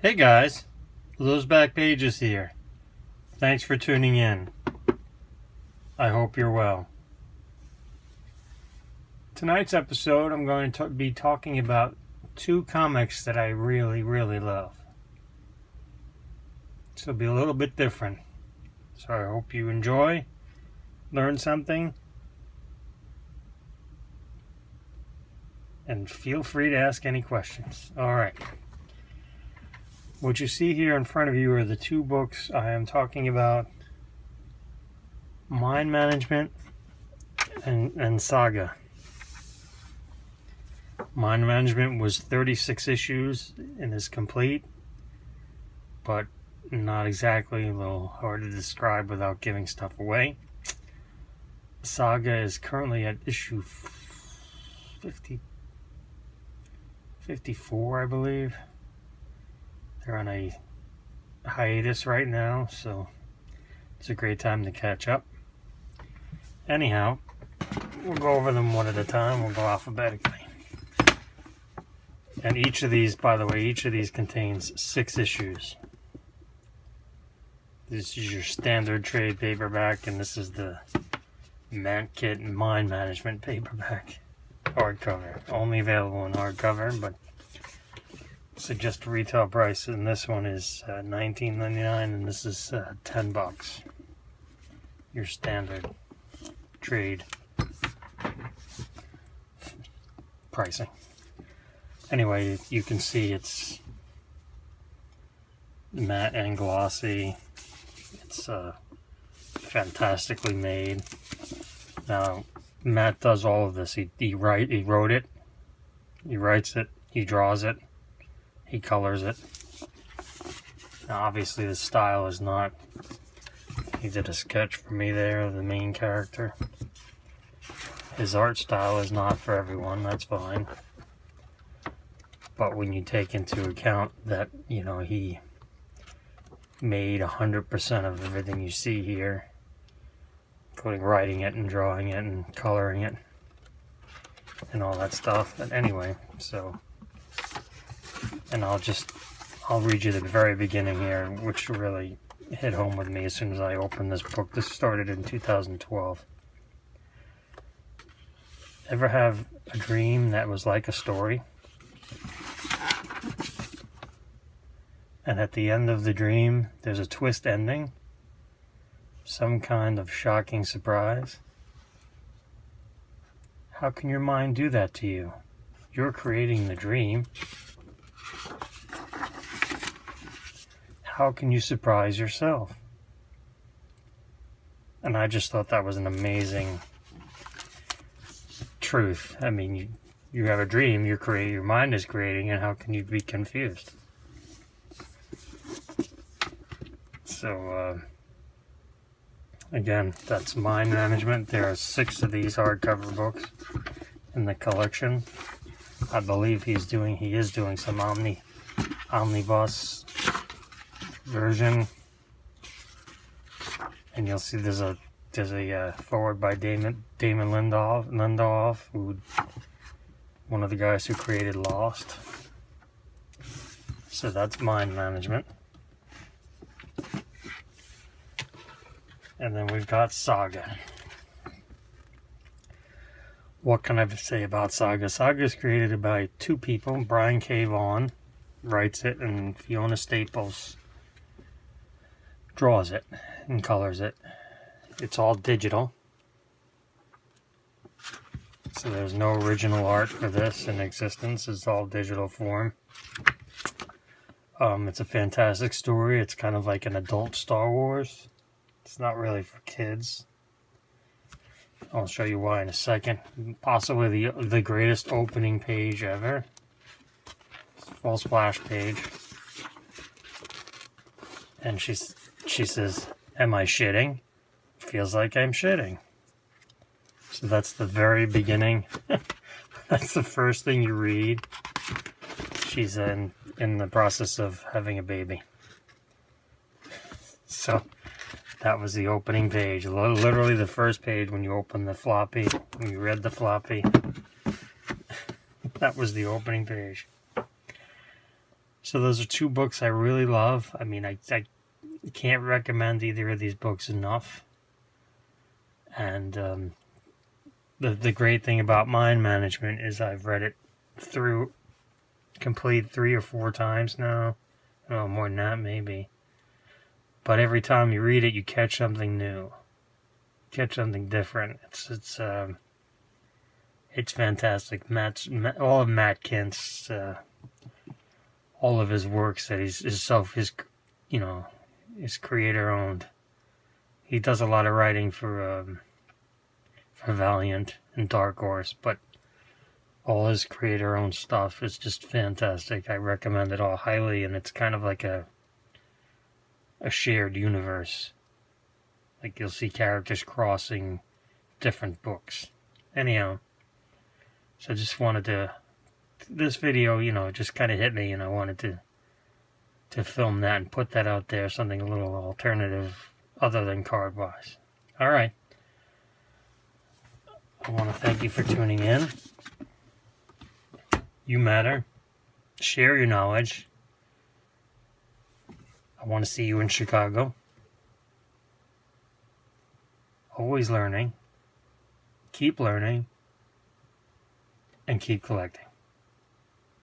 Hey guys, those back pages here. Thanks for tuning in. I hope you're well. Tonight's episode, I'm going to be talking about two comics that I really love. This will be a little bit different. So I hope you enjoy, learn something, and feel free to ask any questions. Alright. What you see here in front of you are the two books I am talking about: Mind Management and Saga. Mind Management was 36 issues and is complete, but not exactly, a little hard to describe without giving stuff away. Saga is currently at issue 54, I believe. They're on a hiatus right now, so it's a great time to catch up. Anyhow, we'll go over them one at a time. We'll go alphabetically. And each of these, by the way, each of these contains 6 issues. This is your standard trade paperback, and this is the Kit Mind Management paperback hardcover. Only available in hardcover, but suggest retail price, and this one is $19.99, and this is $10. Your standard trade pricing. Anyway, you can see it's matte and glossy. It's fantastically made. Now, Matt does all of this. He wrote it. He writes it. He draws it. He colors it. Now, obviously, the style is not. He did a sketch for me there of the main character. His art style is not for everyone. That's fine. But when you take into account that, he made 100% of everything you see here, including writing it and drawing it and coloring it and all that stuff. But anyway, and I'll read you the very beginning here, which really hit home with me as soon as I opened this book. This started in 2012. Ever have a dream that was like a story? And at the end of the dream, there's a twist ending? Some kind of shocking surprise? How can your mind do that to you? You're creating the dream. How can you surprise yourself? And I just thought that was an amazing truth. I mean, you have a dream, your mind is creating, and how can you be confused? So, again, that's Mind Management. There are 6 of these hardcover books in the collection. I believe he is doing some omnibus version, and you'll see there's a forward by Damon Lindelof, one of the guys who created Lost. So that's Mind Management. And then we've got Saga. What can I say about Saga? Saga is created by 2 people. Brian K. Vaughan writes it, and Fiona Staples draws it and colors it. It's all digital. So there's no original art for this in existence. It's all digital form. It's a fantastic story. It's kind of like an adult Star Wars. It's not really for kids. I'll show you why in a second. Possibly the greatest opening page ever. Full splash page. And she says, "Am I shitting? Feels like I'm shitting." So that's the very beginning. That's the first thing you read. She's in the process of having a baby. So that was the opening page. Literally the first page when you open the floppy, when you read the floppy. That was the opening page. So those are two books I really love. I mean, I can't recommend either of these books enough. And the great thing about Mind Management is I've read it through complete 3 or 4 times now. Oh, more than that maybe. But every time you read it, you catch something new, catch something different. It's fantastic. All of Matt Kent's, all of his works that his creator owned. He does a lot of writing for Valiant and Dark Horse, but all his creator owned stuff is just fantastic. I recommend it all highly, and it's kind of like a shared universe. Like you'll see characters crossing different books. Anyhow, so I just wanted to, this video, just kind of hit me, and I wanted to film that and put that out there, something a little alternative other than card-wise. All right. I want to thank you for tuning in. You matter. Share your knowledge. I want to see you in Chicago. Always learning. Keep learning. And keep collecting.